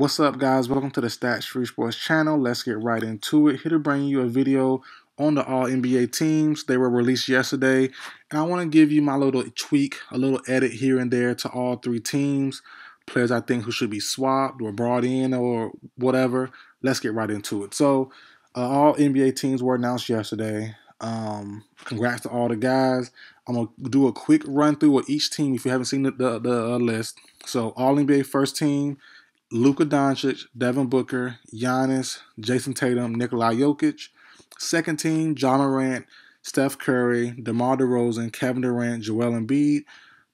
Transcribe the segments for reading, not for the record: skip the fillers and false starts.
What's up, guys? Welcome to the Stats Free Sports channel. Let's get right into it. Here to bring you a video on the All NBA teams. They were released yesterday, and I want to give you my little tweak, a little edit here and there to all three teams. Players I think who should be swapped or brought in or whatever. Let's get right into it. So, all NBA teams were announced yesterday. Congrats to all the guys. I'm going to do a quick run through of each team if you haven't seen the list. So, All NBA first team. Luka Doncic, Devin Booker, Giannis, Jayson Tatum, Nikola Jokic. Second team, Ja Morant, Steph Curry, DeMar DeRozan, Kevin Durant, Joel Embiid.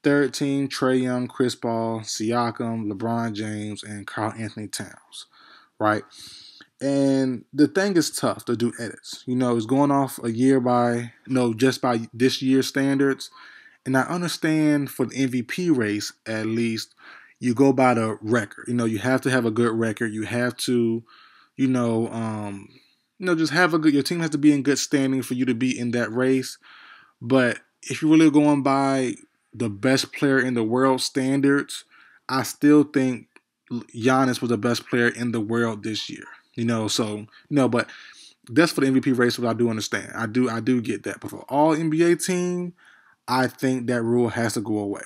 Third team, Trae Young, Chris Paul, Siakam, LeBron James, and Karl Anthony Towns. Right? And the thing is tough to do edits. It's going off a year just by this year's standards. And I understand for the MVP race, at least, you go by the record. You have to have a good record. You have to, just have a good. Your team has to be in good standing for you to be in that race. But if you're really going by the best player in the world standards, I still think Giannis was the best player in the world this year. But that's for the MVP race, what I do understand. I do get that. But for all NBA team, I think that rule has to go away.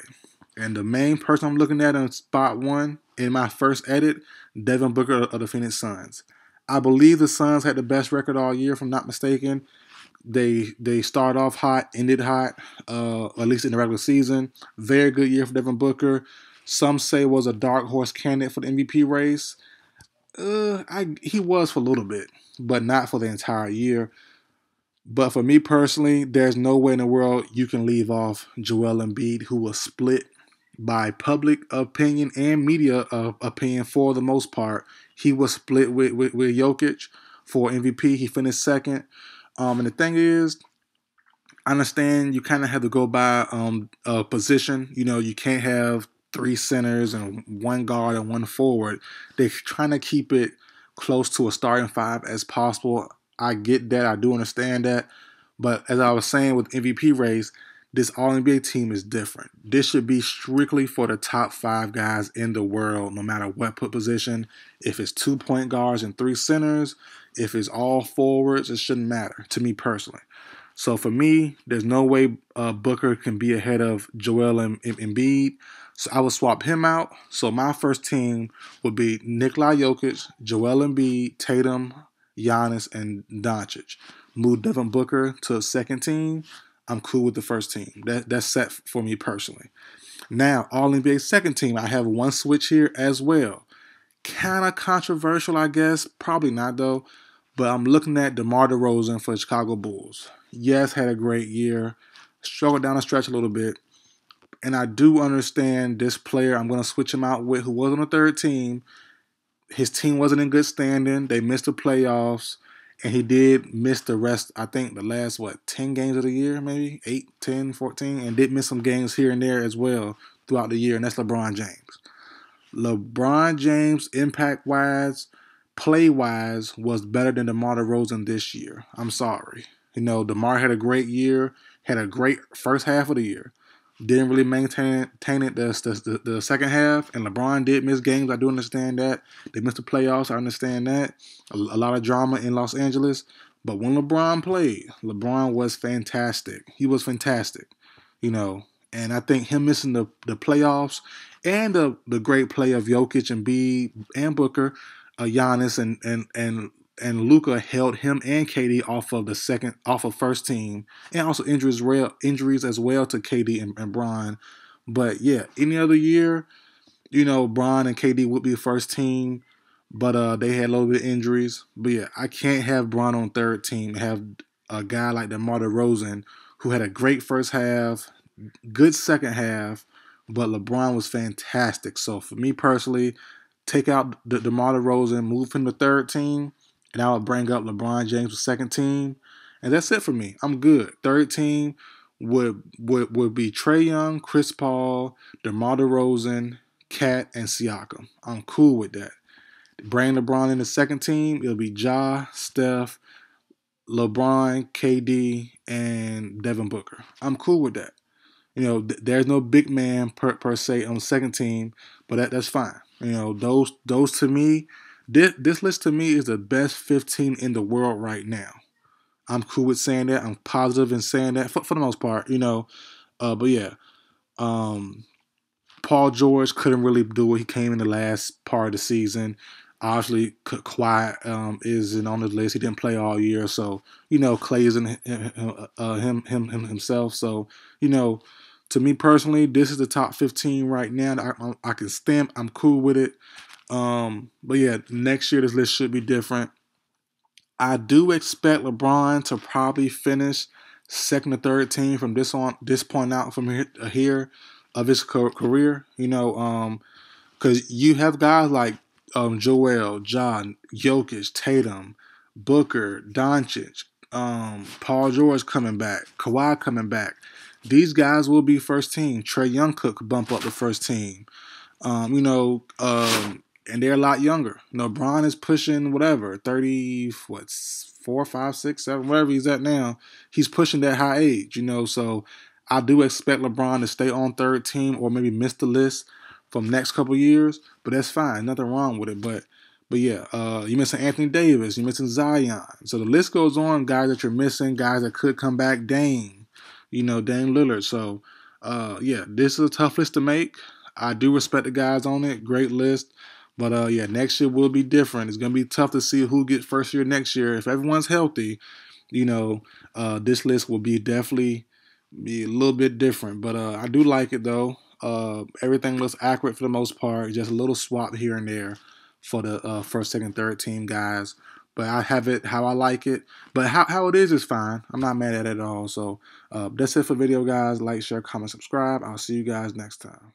And the main person I'm looking at in spot one in my first edit, Devin Booker of the Phoenix Suns. I believe the Suns had the best record all year, if I'm not mistaken. They started off hot, ended hot, at least in the regular season. Very good year for Devin Booker. Some say was a dark horse candidate for the MVP race. He was for a little bit, but not for the entire year. But for me personally, there's no way in the world you can leave off Joel Embiid, who was split by public opinion and media opinion for the most part. He was split with Jokic for MVP. He finished second. And the thing is, I understand you kind of have to go by a position. You can't have three centers and one guard and one forward. They're trying to keep it close to a starting five as possible. I get that. I do understand that. But as I was saying with MVP race, this All-NBA team is different. This should be strictly for the top five guys in the world, no matter what position. If it's 2 point guards and 3 centers, if it's all forwards, it shouldn't matter to me personally. So for me, there's no way Booker can be ahead of Joel Embiid. So I would swap him out. So my first team would be Nikola Jokic, Joel Embiid, Tatum, Giannis, and Doncic. Move Devin Booker to a second team. I'm cool with the first team. That's set for me personally. Now, All-NBA second team, I have one switch here as well. Kind of controversial, I guess. Probably not, though. But I'm looking at DeMar DeRozan for the Chicago Bulls. Yes, had a great year. Struggled down the stretch a little bit. And I do understand this player I'm going to switch him out with, who was on the third team. His team wasn't in good standing. They missed the playoffs. And he did miss the rest, I think, the last, 10 games of the year, maybe? 8, 10, 14. And did miss some games here and there as well throughout the year. And that's LeBron James. LeBron James, impact-wise, play-wise, was better than DeMar DeRozan this year. I'm sorry. DeMar had a great year. Had a great first half of the year. Didn't really maintain it the second half, and LeBron did miss games. I do understand that. They missed the playoffs. I understand that. A lot of drama in Los Angeles. But when LeBron played, LeBron was fantastic. He was fantastic, And I think him missing the playoffs and the great play of Jokic and Embiid and Booker, Giannis and Luka held him and KD off of first team, and also injuries as well to KD and Bron. But yeah, any other year, Bron and KD would be first team, but they had a little bit of injuries. But yeah, I can't have Bron on third team. Have a guy like DeMar DeRozan who had a great first half, good second half, but LeBron was fantastic. So for me personally, take out DeMar DeRozan, move him to third team. And I would bring up LeBron James' second team. And that's it for me. I'm good. Third team would be Trae Young, Chris Paul, DeMar DeRozan, Cat, and Siakam. I'm cool with that. Bring LeBron in the second team. It'll be Ja, Steph, LeBron, KD, and Devin Booker. I'm cool with that. There's no big man per se on the second team, but that's fine. Those to me, this list to me is the best 15 in the world right now. I'm cool with saying that. I'm positive in saying that for the most part. But yeah, um, Paul George couldn't really do it. He came in the last part of the season. Obviously, Kawhi isn't on the list. He didn't play all year, so Clay isn't him himself. So to me personally, this is the top 15 right now. I can stamp. I'm cool with it. But yeah, next year this list should be different. I do expect LeBron to probably finish second or third team from this point out from here of his career. Because you have guys like Joel, John, Jokic, Tatum, Booker, Doncic, Paul George coming back, Kawhi coming back. These guys will be first team. Trae Young could bump up the first team. And they're a lot younger. Bron is pushing whatever 30, what 4, 5, 6, 7, wherever he's at now. He's pushing that high age. So I do expect LeBron to stay on third team or maybe miss the list from next couple years. But that's fine. Nothing wrong with it. But yeah, you're missing Anthony Davis. You're missing Zion. So the list goes on. Guys that you're missing. Guys that could come back. Dame. Dame Lillard. So yeah, this is a tough list to make. I do respect the guys on it. Great list. But yeah, next year will be different. It's gonna be tough to see who gets first year next year. If everyone's healthy, this list will definitely be a little bit different. But I do like it though. Everything looks accurate for the most part. Just a little swap here and there for the first, second, third team guys. But I have it how I like it. But how it is fine. I'm not mad at it at all. So that's it for the video, guys. Like, share, comment, subscribe. I'll see you guys next time.